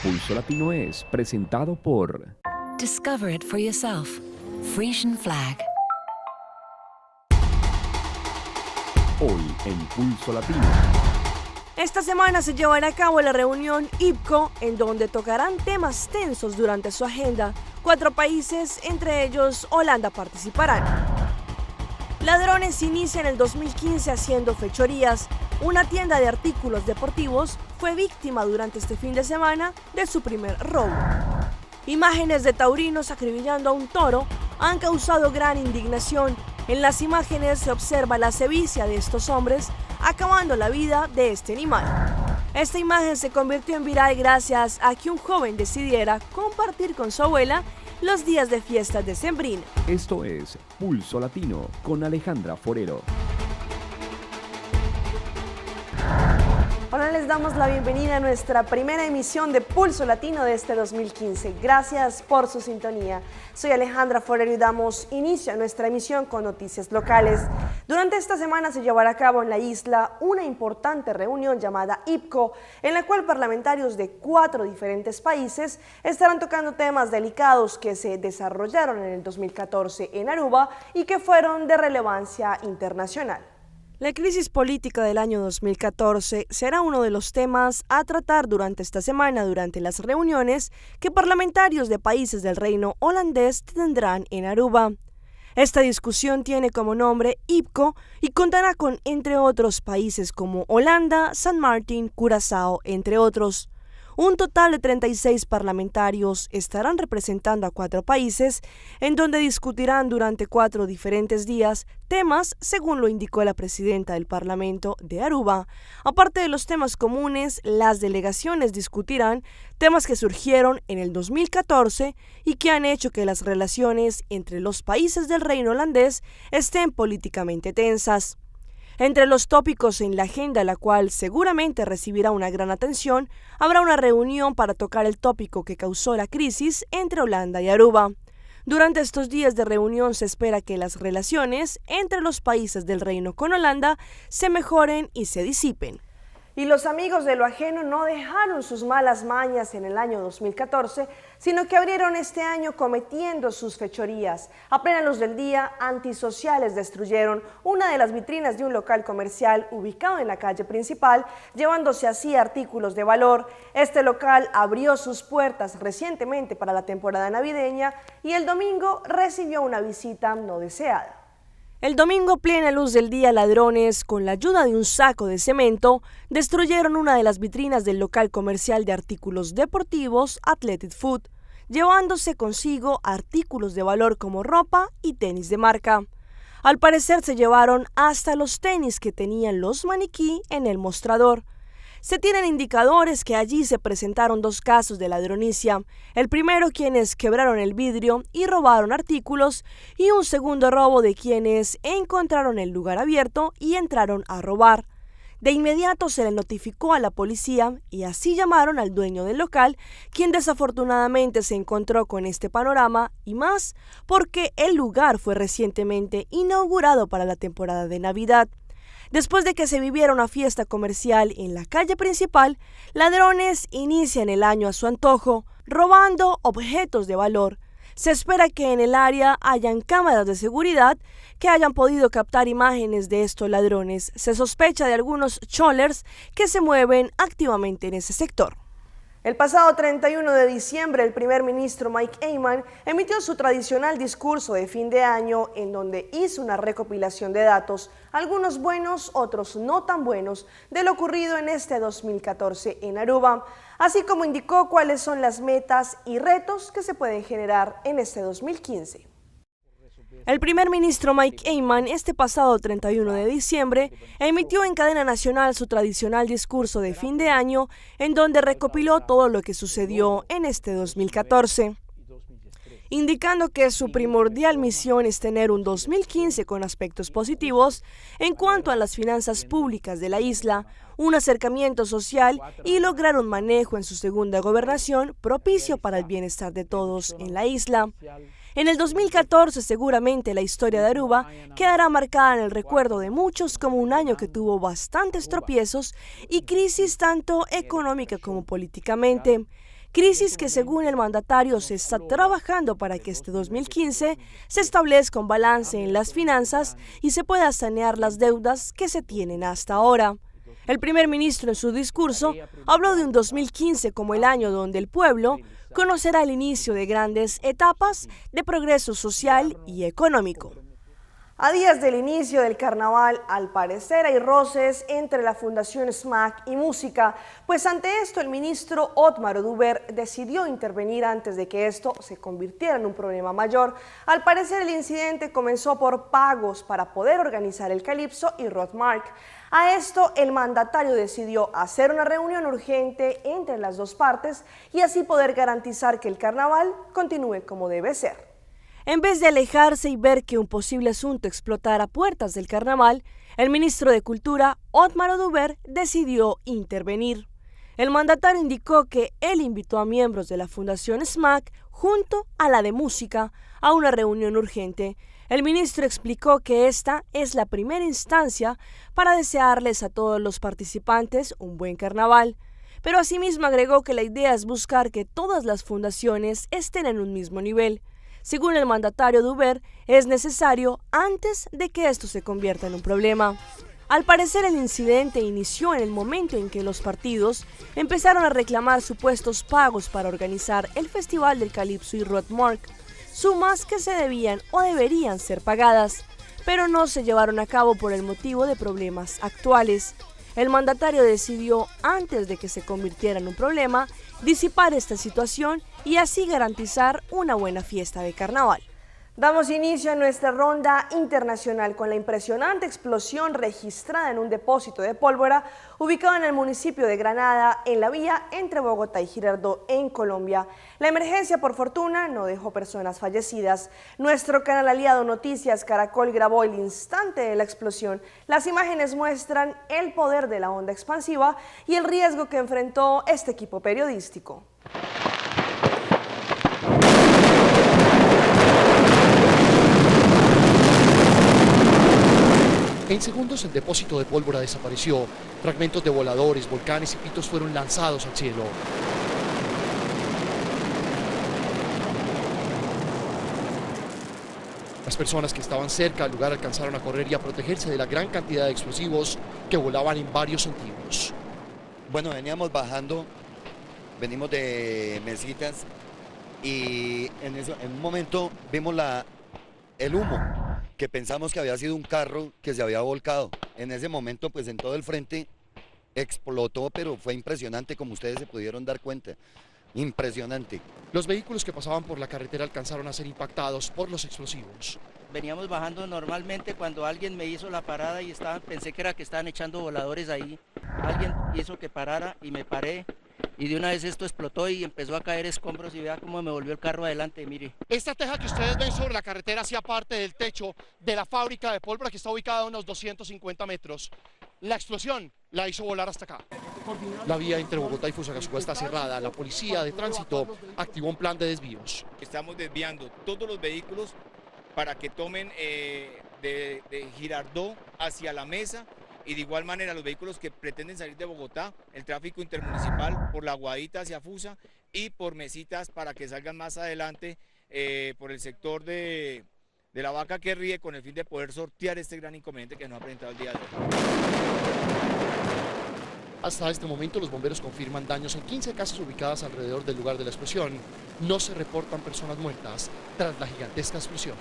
Pulso Latino es presentado por Discover it for yourself. Frisian Flag. Hoy en Pulso Latino. Esta semana se llevará a cabo la reunión IPCO, en donde tocarán temas tensos durante su agenda. 4 países, entre ellos Holanda, participarán. Ladrones inician el 2015 haciendo fechorías. Una tienda de artículos deportivos fue víctima durante este fin de semana de su primer robo. Imágenes de taurinos acribillando a un toro han causado gran indignación. En las imágenes se observa la sevicia de estos hombres acabando la vida de este animal. Esta imagen se convirtió en viral gracias a que un joven decidiera compartir con su abuela los días de fiestas decembrinas. Esto es Pulso Latino con Alejandra Forero. Ahora les damos la bienvenida a nuestra primera emisión de Pulso Latino de este 2015. Gracias por su sintonía. Soy Alejandra Forero y damos inicio a nuestra emisión con noticias locales. Durante esta semana se llevará a cabo en la isla una importante reunión llamada IPCO, en la cual parlamentarios de 4 diferentes países estarán tocando temas delicados que se desarrollaron en el 2014 en Aruba y que fueron de relevancia internacional. La crisis política del año 2014 será uno de los temas a tratar durante esta semana durante las reuniones que parlamentarios de países del reino holandés tendrán en Aruba. Esta discusión tiene como nombre IPCO y contará con, entre otros, países como Holanda, San Martín, Curazao, entre otros. Un total de 36 parlamentarios estarán representando a 4 países, en donde discutirán durante 4 diferentes días temas, según lo indicó la presidenta del Parlamento de Aruba. Aparte de los temas comunes, las delegaciones discutirán temas que surgieron en el 2014 y que han hecho que las relaciones entre los países del reino holandés estén políticamente tensas. Entre los tópicos en la agenda, la cual seguramente recibirá una gran atención, habrá una reunión para tocar el tópico que causó la crisis entre Holanda y Aruba. Durante estos días de reunión se espera que las relaciones entre los países del reino con Holanda se mejoren y se disipen. Y los amigos de lo ajeno no dejaron sus malas mañas en el año 2014, sino que abrieron este año cometiendo sus fechorías. A plena luz del día, antisociales destruyeron una de las vitrinas de un local comercial ubicado en la calle principal, llevándose así artículos de valor. Este local abrió sus puertas recientemente para la temporada navideña y el domingo recibió una visita no deseada. El domingo, plena luz del día, ladrones, con la ayuda de un saco de cemento, destruyeron una de las vitrinas del local comercial de artículos deportivos Athletic Foot, llevándose consigo artículos de valor como ropa y tenis de marca. Al parecer se llevaron hasta los tenis que tenían los maniquí en el mostrador. Se tienen indicadores que allí se presentaron 2 casos de ladronicia. El primero, quienes quebraron el vidrio y robaron artículos, y un segundo robo de quienes encontraron el lugar abierto y entraron a robar. De inmediato se le notificó a la policía y así llamaron al dueño del local, quien desafortunadamente se encontró con este panorama y más porque el lugar fue recientemente inaugurado para la temporada de Navidad. Después de que se viviera una fiesta comercial en la calle principal, ladrones inician el año a su antojo, robando objetos de valor. Se espera que en el área hayan cámaras de seguridad que hayan podido captar imágenes de estos ladrones. Se sospecha de algunos cholers que se mueven activamente en ese sector. El pasado 31 de diciembre, el primer ministro Mike Eyman emitió su tradicional discurso de fin de año, en donde hizo una recopilación de datos, algunos buenos, otros no tan buenos, de lo ocurrido en este 2014 en Aruba, así como indicó cuáles son las metas y retos que se pueden generar en este 2015. El primer ministro Mike Eyman, este pasado 31 de diciembre, emitió en cadena nacional su tradicional discurso de fin de año, en donde recopiló todo lo que sucedió en este 2014, indicando que su primordial misión es tener un 2015 con aspectos positivos en cuanto a las finanzas públicas de la isla, un acercamiento social y lograr un manejo en su segunda gobernación propicio para el bienestar de todos en la isla. En el 2014 seguramente la historia de Aruba quedará marcada en el recuerdo de muchos como un año que tuvo bastantes tropiezos y crisis tanto económica como políticamente. crisis que según el mandatario se está trabajando para que este 2015 se establezca un balance en las finanzas y se pueda sanear las deudas que se tienen hasta ahora. El primer ministro en su discurso habló de un 2015 como el año donde el pueblo conocerá el inicio de grandes etapas de progreso social y económico. A días del inicio del carnaval, al parecer hay roces entre la Fundación SMAC y Música, pues ante esto el ministro Otmar Oduber decidió intervenir antes de que esto se convirtiera en un problema mayor. Al parecer el incidente comenzó por pagos para poder organizar el Calipso y Roadmark. A esto el mandatario decidió hacer una reunión urgente entre las dos partes y así poder garantizar que el carnaval continúe como debe ser. En vez de alejarse y ver que un posible asunto explotara a puertas del carnaval, el ministro de Cultura, Otmar Oduber, decidió intervenir. El mandatario indicó que él invitó a miembros de la Fundación SMAC junto a la de Música a una reunión urgente. El ministro explicó que esta es la primera instancia para desearles a todos los participantes un buen carnaval, pero asimismo agregó que la idea es buscar que todas las fundaciones estén en un mismo nivel. Según el mandatario Oduber, es necesario antes de que esto se convierta en un problema. Al parecer el incidente inició en el momento en que los partidos empezaron a reclamar supuestos pagos para organizar el Festival del Calipso y Roadmark, sumas que se debían o deberían ser pagadas, pero no se llevaron a cabo por el motivo de problemas actuales. El mandatario decidió, antes de que se convirtiera en un problema, disipar esta situación y así garantizar una buena fiesta de carnaval. Damos inicio a nuestra ronda internacional con la impresionante explosión registrada en un depósito de pólvora ubicado en el municipio de Granada, en la vía entre Bogotá y Girardot, en Colombia. La emergencia, por fortuna, no dejó personas fallecidas. Nuestro canal aliado Noticias Caracol grabó el instante de la explosión. Las imágenes muestran el poder de la onda expansiva y el riesgo que enfrentó este equipo periodístico. En segundos el depósito de pólvora desapareció. Fragmentos de voladores, volcanes y pitos fueron lanzados al cielo. Las personas que estaban cerca al lugar alcanzaron a correr y a protegerse de la gran cantidad de explosivos que volaban en varios sentidos. Bueno, veníamos bajando, venimos de Mesitas y en un momento vimos el humo, que pensamos que había sido un carro que se había volcado. En ese momento, pues en todo el frente explotó, pero fue impresionante, como ustedes se pudieron dar cuenta. Impresionante. Los vehículos que pasaban por la carretera alcanzaron a ser impactados por los explosivos. Veníamos bajando normalmente cuando alguien me hizo la parada y pensé que estaban echando voladores ahí. Alguien hizo que parara y me paré. Y de una vez esto explotó y empezó a caer escombros y vea cómo me volvió el carro adelante, mire. Esta teja que ustedes ven sobre la carretera hacía parte del techo de la fábrica de pólvora que está ubicada a unos 250 metros. La explosión la hizo volar hasta acá. La vía entre Bogotá y Fusagasugá está cerrada. La policía de tránsito activó un plan de desvíos. Estamos desviando todos los vehículos para que tomen de Girardot hacia la Mesa. Y de igual manera los vehículos que pretenden salir de Bogotá, el tráfico intermunicipal por La Guadita hacia Fusa y por Mesitas para que salgan más adelante por el sector de la Vaca que Ríe con el fin de poder sortear este gran inconveniente que nos ha presentado el día de hoy. Hasta este momento los bomberos confirman daños en 15 casas ubicadas alrededor del lugar de la explosión. No se reportan personas muertas tras la gigantesca explosión.